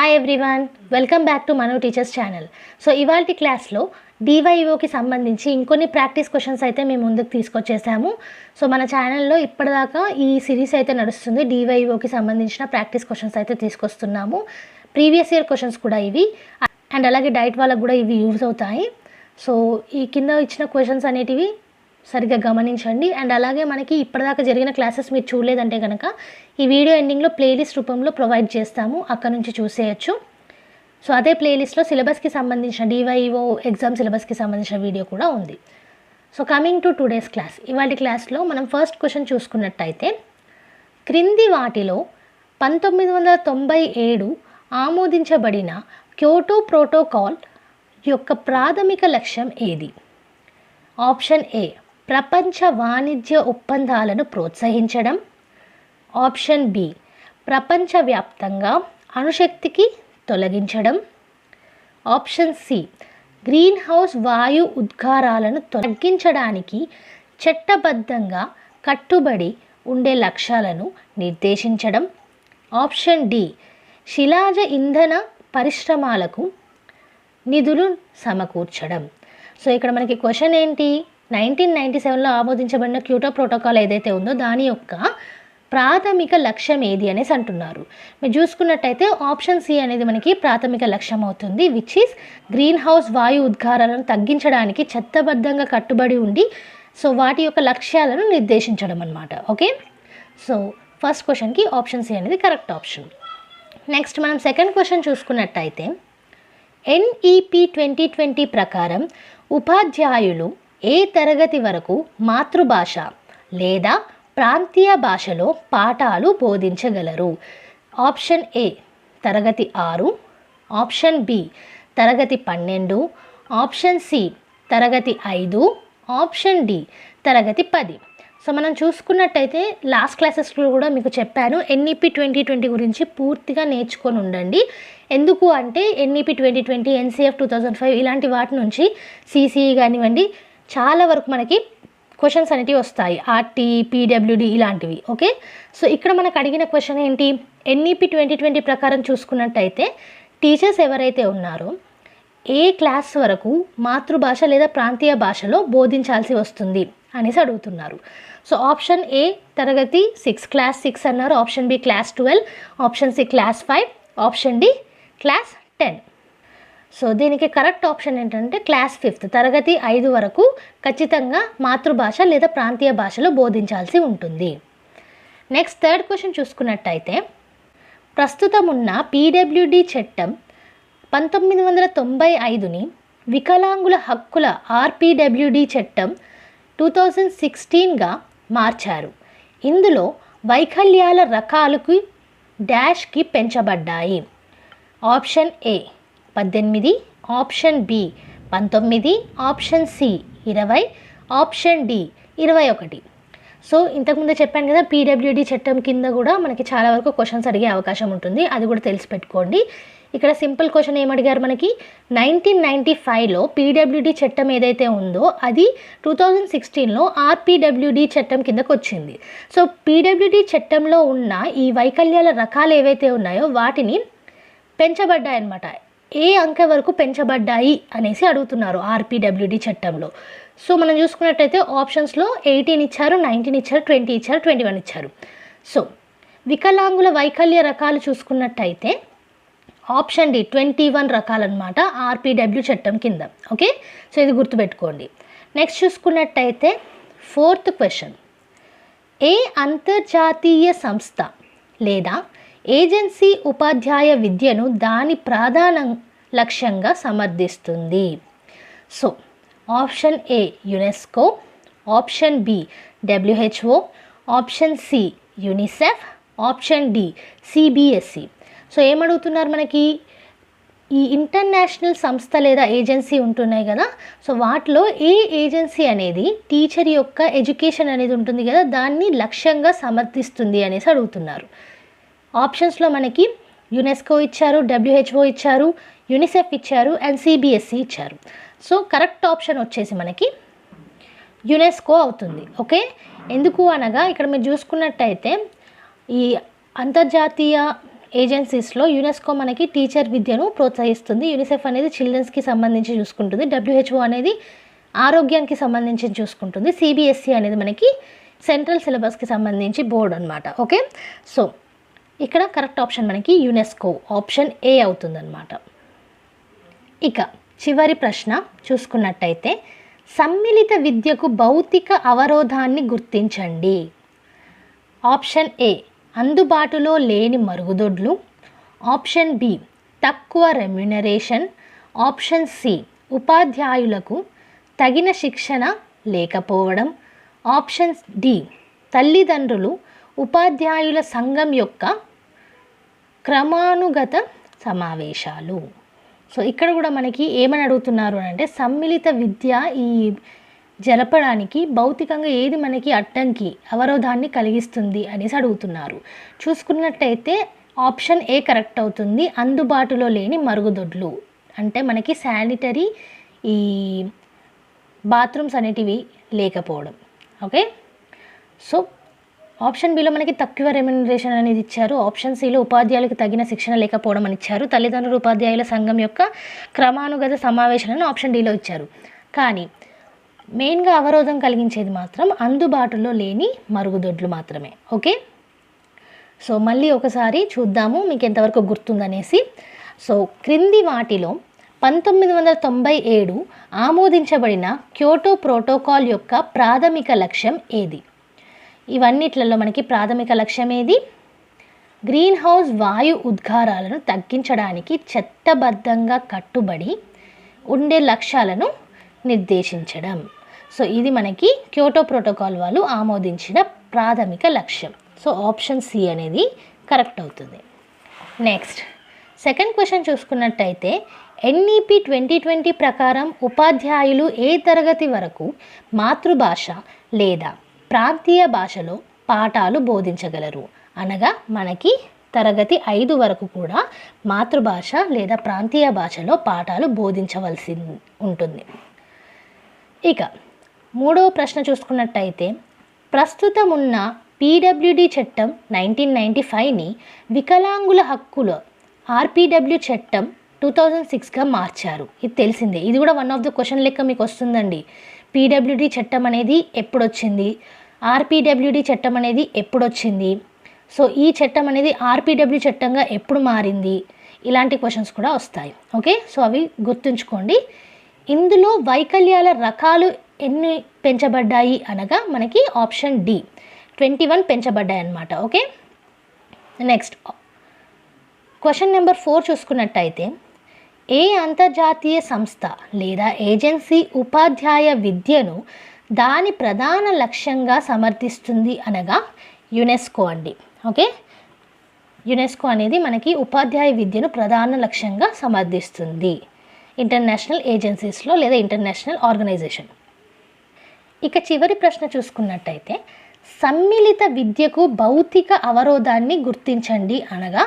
Hi everyone, welcome back to Manu teachers channel. So ఇవాల్టి క్లాస్లో డివైఓకి సంబంధించి ఇంకొన్ని ప్రాక్టీస్ క్వశ్చన్స్ అయితే మేము ముందుకు తీసుకొచ్చేసాము. సో మన ఛానల్లో ఇప్పటిదాకా ఈ సిరీస్ అయితే నడుస్తుంది. డివైఓకి సంబంధించిన ప్రాక్టీస్ క్వశ్చన్స్ అయితే తీసుకొస్తున్నాము. ప్రీవియస్ ఇయర్ క్వశ్చన్స్ కూడా ఇవి, అండ్ అలాగే డైట్ వాళ్ళకు కూడా ఇవి యూజ్ అవుతాయి. సో ఈ కింద ఇచ్చిన క్వశ్చన్స్ అనేటివి సరిగ్గా గమనించండి. అండ్ అలాగే మనకి ఇప్పటిదాకా జరిగిన క్లాసెస్ మీరు చూడలేదంటే కనుక ఈ వీడియో ఎండింగ్లో ప్లేలిస్ట్ రూపంలో ప్రొవైడ్ చేస్తాము, అక్కడ నుంచి చూసేయచ్చు. సో అదే ప్లేలిస్ట్లో సిలబస్కి సంబంధించిన డివైఓ ఎగ్జామ్ సిలబస్కి సంబంధించిన వీడియో కూడా ఉంది. So coming to today's class, ఇవాళ క్లాస్లో మనం ఫస్ట్ క్వశ్చన్ చూసుకున్నట్టయితే, క్రింది వాటిలో 1997 ఆమోదించబడిన క్యోటో ప్రోటోకాల్ యొక్క ప్రాథమిక లక్ష్యం ఏది? ఆప్షన్ ఏ, ప్రపంచ వాణిజ్య ఒప్పందాలను ప్రోత్సహించడం. ఆప్షన్ బి, ప్రపంచవ్యాప్తంగా అణుశక్తికి తొలగించడం. ఆప్షన్ సి, గ్రీన్ హౌస్ వాయు ఉద్గారాలను తగ్గించడానికి చట్టబద్ధంగా కట్టుబడి ఉండే లక్ష్యాలను నిర్దేశించడం. ఆప్షన్ డి, శిలాజ ఇంధన పరిశ్రమలకు నిధులు సమకూర్చడం. సో ఇక్కడ మనకి క్వశ్చన్ ఏంటి, 1997లో ఆమోదించబడిన క్యోటో ప్రోటోకాల్ ఏదైతే ఉందో దాని యొక్క ప్రాథమిక లక్ష్యం ఏది అనేసి అంటున్నారు. మీరు చూసుకున్నట్టయితే ఆప్షన్ సి అనేది మనకి ప్రాథమిక లక్ష్యం అవుతుంది, విచ్ ఈస్ గ్రీన్ హౌస్ వాయు ఉద్గారాలను తగ్గించడానికి చట్టబద్ధంగా కట్టుబడి ఉండి సో వాటి యొక్క లక్ష్యాలను నిర్దేశించడం అన్నమాట. ఓకే, సో ఫస్ట్ క్వశ్చన్కి ఆప్షన్ సి అనేది కరెక్ట్ ఆప్షన్. నెక్స్ట్ మనం సెకండ్ క్వశ్చన్ చూసుకున్నట్టయితే, NEP 2020 ప్రకారం ఉపాధ్యాయులు ఏ తరగతి వరకు మాతృభాష లేదా ప్రాంతీయ భాషలో పాఠాలు బోధించగలరు? ఆప్షన్ ఏ, తరగతి 6. ఆప్షన్ బి, తరగతి 12. ఆప్షన్ సి, తరగతి 5. ఆప్షన్ డి, తరగతి 10. సో మనం చూసుకున్నట్టయితే లాస్ట్ క్లాసెస్లో కూడా మీకు చెప్పాను, NEP 2020 గురించి పూర్తిగా నేర్చుకొని ఉండండి. ఎందుకు అంటే NEP 2020, NCF 2005 ఇలాంటి వాటి నుంచి CCE కానివ్వండి చాలా వరకు మనకి క్వశ్చన్స్ అనేటివి వస్తాయి, RT, PWD ఇలాంటివి. ఓకే, సో ఇక్కడ మనకు అడిగిన క్వశ్చన్ ఏంటి, NEP 2020 ప్రకారం చూసుకున్నట్టయితే టీచర్స్ ఎవరైతే ఉన్నారో ఏ క్లాస్ వరకు మాతృభాష లేదా ప్రాంతీయ భాషలో బోధించాల్సి వస్తుంది అనేసి అడుగుతున్నారు. సో ఆప్షన్ ఏ తరగతి 6, క్లాస్ 6 అన్నారు. Option B class 12. Option C class 5. Option D class 10. So దీనికి కరెక్ట్ ఆప్షన్ ఏంటంటే క్లాస్ 5, తరగతి 5 వరకు ఖచ్చితంగా మాతృభాష లేదా ప్రాంతీయ భాషలో బోధించాల్సి ఉంటుంది. నెక్స్ట్ థర్డ్ క్వశ్చన్ చూసుకున్నట్టయితే, ప్రస్తుతం ఉన్న PWD చట్టం 1995ని వికలాంగుల హక్కుల RPWD చట్టం 2016గా మార్చారు. ఇందులో వైకల్యాల రకాలకు డాష్కి పెంచబడ్డాయి. Option A 18, option B 19, option C 20, option D 21. So ఇంతకుముందు చెప్పాను కదా, PWD చట్టం కింద కూడా మనకి చాలా వరకు క్వశ్చన్స్ అడిగే అవకాశం ఉంటుంది, అది కూడా తెలిసి పెట్టుకోండి. ఇక్కడ సింపుల్ క్వశ్చన్ ఏమడిగారు మనకి, 1995లో PWD చట్టం ఏదైతే ఉందో అది 2016లో RPWD చట్టం కిందకు వచ్చింది. సో PWD చట్టంలో ఉన్న ఈ వైకల్యాల రకాలు ఏవైతే ఉన్నాయో వాటిని పెంచబడ్డాయి అన్నమాట. ఏ అంకె వరకు పెంచబడ్డాయి అనేసి అడుగుతున్నారు RPWD చట్టంలో. సో మనం చూసుకున్నట్టయితే ఆప్షన్స్లో 18 ఇచ్చారు, 19 ఇచ్చారు, 20 ఇచ్చారు, 21 ఇచ్చారు. సో వికలాంగుల వైకల్య రకాలు చూసుకున్నట్టయితే ఆప్షన్ డి 21 రకాలన్నమాట RPW చట్టం కింద. ఓకే, సో ఇది గుర్తుపెట్టుకోండి. నెక్స్ట్ చూసుకున్నట్టయితే ఫోర్త్ క్వశ్చన్, ఏ అంతర్జాతీయ సంస్థ లేదా ఏజెన్సీ ఉపాధ్యాయ విద్యను దాని ప్రధాన లక్ష్యంగా సమర్థిస్తుంది? So option A UNESCO, option B WHO, option C UNICEF, option D CBSE. So ఏమడుగుతున్నారు మనకి, ఈ ఇంటర్నేషనల్ సంస్థ లేదా ఏజెన్సీ ఉంటున్నాయి కదా, సో వాటిలో ఏ ఏజెన్సీ అనేది టీచర్ యొక్క ఎడ్యుకేషన్ అనేది ఉంటుంది కదా దాన్ని లక్ష్యంగా సమర్థిస్తుంది అనేసి అడుగుతున్నారు. ఆప్షన్స్లో మనకి యునెస్కో ఇచ్చారు, WHO ఇచ్చారు, యూనిసెఫ్ ఇచ్చారు, అండ్ CBSE ఇచ్చారు. సో కరెక్ట్ ఆప్షన్ వచ్చేసి మనకి యునెస్కో అవుతుంది. ఓకే, ఎందుకు అనగా ఇక్కడ మీరు చూసుకున్నట్టయితే ఈ అంతర్జాతీయ ఏజెన్సీస్లో యునెస్కో మనకి టీచర్ విద్యను ప్రోత్సహిస్తుంది. యూనిసెఫ్ అనేది చిల్డ్రన్స్కి సంబంధించి చూసుకుంటుంది. WHO అనేది ఆరోగ్యానికి సంబంధించి చూసుకుంటుంది. CBSE అనేది మనకి సెంట్రల్ సిలబస్కి సంబంధించి బోర్డు అనమాట. ఓకే, సో ఇక్కడ కరెక్ట్ ఆప్షన్ మనకి యునెస్కో, ఆప్షన్ ఏ అవుతుందన్నమాట. ఇక చివరి ప్రశ్న చూసుకున్నట్టయితే సమ్మిళిత విద్యకు భౌతిక అవరోధాన్ని గుర్తించండి. ఆప్షన్ ఏ అందుబాటులో లేని మరుగుదొడ్లు, ఆప్షన్ బి తక్కువ రెమ్యునరేషన్, ఆప్షన్ సి ఉపాధ్యాయులకు తగిన శిక్షణ లేకపోవడం, ఆప్షన్ డి తల్లిదండ్రులు ఉపాధ్యాయుల సంఘం యొక్క క్రమానుగత సమావేశాలు. సో ఇక్కడ కూడా మనకి ఏమని అడుగుతున్నారు అంటే సమ్మిళిత విద్య ఈ జరపడానికి భౌతికంగా ఏది మనకి అడ్డంకి అవరోధాన్ని కలిగిస్తుంది అనేసి అడుగుతున్నారు. చూసుకున్నట్టయితే ఆప్షన్ ఏ కరెక్ట్ అవుతుంది. అందుబాటులో లేని మరుగుదొడ్లు అంటే మనకి శానిటరీ ఈ బాత్రూమ్స్ అనేటివి లేకపోవడం. ఓకే, సో ఆప్షన్ బిలో మనకి తక్కువ రెమ్యునరేషన్ అనేది ఇచ్చారు. ఆప్షన్ సిలో ఉపాధ్యాయులకు తగిన శిక్షణ లేకపోవడం అని ఇచ్చారు. తల్లిదండ్రులు ఉపాధ్యాయుల సంఘం యొక్క క్రమానుగత సమావేశాలను ఆప్షన్ డిలో ఇచ్చారు. కానీ మెయిన్గా అవరోధం కలిగించేది మాత్రం అందుబాటులో లేని మరుగుదొడ్లు మాత్రమే. ఓకే, సో మళ్ళీ ఒకసారి చూద్దాము మీకు ఎంతవరకు గుర్తుందనేసి. సో క్రింది వాటిలో 1997 ఆమోదించబడిన క్యోటో ప్రోటోకాల్ యొక్క ప్రాథమిక లక్ష్యం ఏది? ఇవన్నిట్లలో మనకి ప్రాథమిక లక్ష్యం ఏది? గ్రీన్ హౌస్ వాయు ఉద్గారాలను తగ్గించడానికి చట్టబద్ధంగా కట్టుబడి ఉండే లక్ష్యాలను నిర్దేశించడం. సో ఇది మనకి క్యోటో ప్రోటోకాల్ వాళ్ళు ఆమోదించిన ప్రాథమిక లక్ష్యం. సో ఆప్షన్ సి అనేది కరెక్ట్ అవుతుంది. నెక్స్ట్ సెకండ్ క్వశ్చన్ చూసుకున్నట్టయితే NEP 2020 ప్రకారం ఉపాధ్యాయులు ఏ తరగతి వరకు మాతృభాష లేదా ప్రాంతీయ భాషలో పాఠాలు బోధించగలరు? అనగా మనకి తరగతి 5 వరకు కూడా మాతృభాష లేదా ప్రాంతీయ భాషలో పాఠాలు బోధించవలసి ఉంటుంది. ఇక మూడవ ప్రశ్న చూసుకున్నట్టయితే ప్రస్తుతం ఉన్న PWD చట్టం 1995ని వికలాంగుల హక్కుల RPW చట్టం 2006గా మార్చారు. ఇది తెలిసిందే. ఇది కూడా వన్ ఆఫ్ ద క్వశ్చన్ లెక్క మీకు వస్తుందండి. PWD చట్టం అనేది ఎప్పుడొచ్చింది, RPWD చట్టం అనేది ఎప్పుడొచ్చింది, సో ఈ చట్టం అనేది RPW చట్టంగా ఎప్పుడు మారింది, ఇలాంటి క్వశ్చన్స్ కూడా వస్తాయి. ఓకే, సో అవి గుర్తుంచుకోండి. ఇందులో వైకల్యాల రకాలు ఎన్ని పెంచబడ్డాయి అనగా మనకి ఆప్షన్ డి 21 పెంచబడ్డాయి అన్నమాట. ఓకే, నెక్స్ట్ క్వశ్చన్ నెంబర్ 4 చూసుకున్నట్టయితే ఏ అంతర్జాతీయ సంస్థ లేదా ఏజెన్సీ ఉపాధ్యాయ విద్యను దాని ప్రధాన లక్ష్యంగా సమర్థిస్తుంది అనగా యునెస్కో అండి. ఓకే, యునెస్కో అనేది మనకి ఉపాధ్యాయ విద్యను ప్రధాన లక్ష్యంగా సమర్థిస్తుంది ఇంటర్నేషనల్ ఏజెన్సీస్లో లేదా ఇంటర్నేషనల్ ఆర్గనైజేషన్. ఇక చివరి ప్రశ్న చూసుకున్నట్టయితే సమ్మిళిత విద్యకు భౌతిక అవరోధాన్ని గుర్తించండి అనగా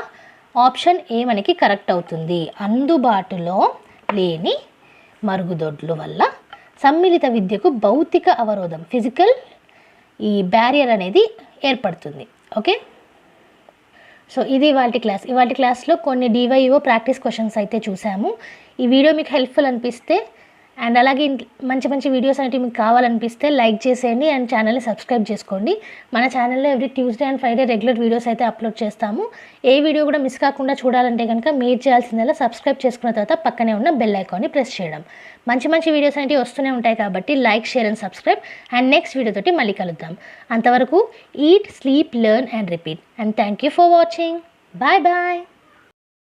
ఆప్షన్ ఏ మనకి కరెక్ట్ అవుతుంది. అందుబాటులో లేని మరుగుదొడ్లు వల్ల సమ్మిళిత విద్యకు భౌతిక అవరోధం ఫిజికల్ ఈ బ్యారియర్ అనేది ఏర్పడుతుంది. ఓకే, సో ఇది ఇవాల్టి క్లాస్లో కొన్ని DYO ప్రాక్టీస్ క్వశ్చన్స్ అయితే చూసాము. ఈ వీడియో మీకు హెల్ప్ఫుల్ అనిపిస్తే అండ్ అలాగే మంచి మంచి వీడియోస్ అనేవి మీకు కావాలనిపిస్తే లైక్ చేసేయండి అండ్ ఛానల్ని సబ్స్క్రైబ్ చేసుకోండి. మన ఛానల్లో every Tuesday and Friday regular videos అయితే అప్లోడ్ చేస్తాము. ఏ వీడియో కూడా మిస్ కాకుండా చూడాలంటే కనుక మీరు చేయాల్సిందల్లా సబ్స్క్రైబ్ చేసుకున్న తర్వాత పక్కనే ఉన్న బెల్ ఐకాన్ని ప్రెస్ చేయడం. మంచి మంచి వీడియోస్ అనేవి వస్తూనే ఉంటాయి కాబట్టి like, share and subscribe. And next వీడియోతోటి మళ్ళీ కలుద్దాం. అంతవరకు eat, sleep, learn and repeat. And thank you for watching. Bye bye.